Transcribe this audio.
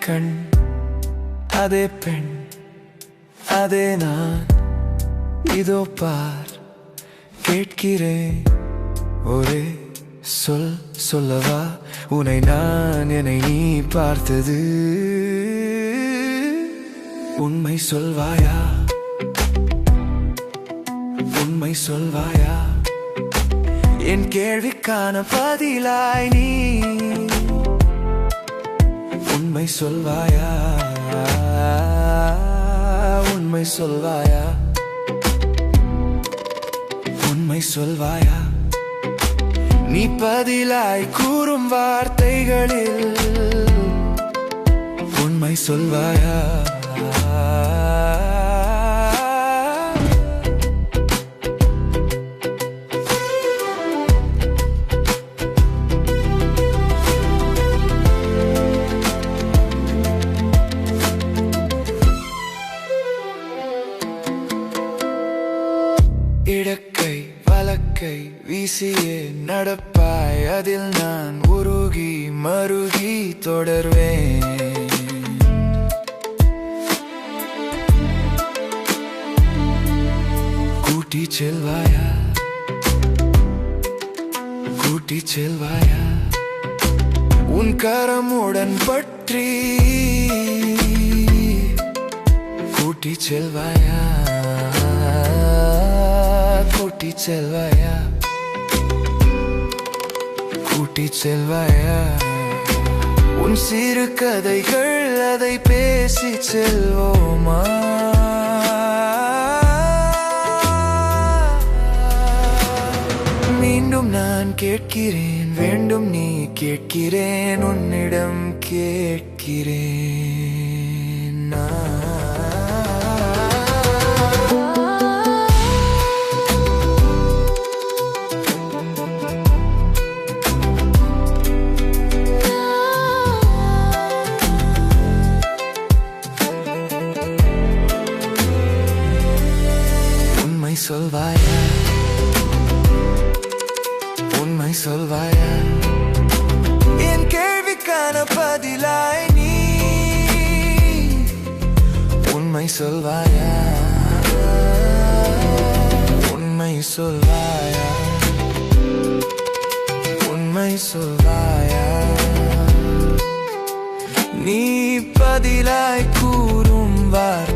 கண், அதே பெண், அதே நான். இதோ பார், கேட்கிறேன் ஒரே சொல் சொல்லவா, உன்னை நான் என்னை நீ பார்த்தது. உண்மை சொல்வாயா, உண்மை சொல்வாயா, என் கேள்விக்கான பதிலாய் நீ. உண்மை சொல்வாயா, உண்மை சொல்வாயா, உண்மை சொல்வாயா, நீ பதிலாய் கூறும் வார்த்தைகளில். உண்மை சொல்வாயா, இடக்கை வலக்கை வீசியே நடப்பாய், அதில் நான் உருகி மருகி தொடர்வேன். கூட்டி செல்வாயா, கூட்டி செல்வாயா, உன் கரமுடன் பற்றி. கூட்டி செல்வாயா, கூட்டி செல்வாயா, கூட்டி செல்வாயா, உன் சிறு கதைகள் அதை பேசி செல்வோமா. மீண்டும் நான் கேட்கிறேன், வேண்டும் நீ கேட்கிறேன், உன்னிடம் கேட்கிறேன் நான். உண்மை சொல்வாயா, உண்மை சொல்வாயா, என் கேள்விக்கான பதிலாய் நீ. உண்மை சொல்வாயா, உண்மை சொல்வாயா, உண்மை சொல்வாயா, நீ பதிலாய் கூறும் வார்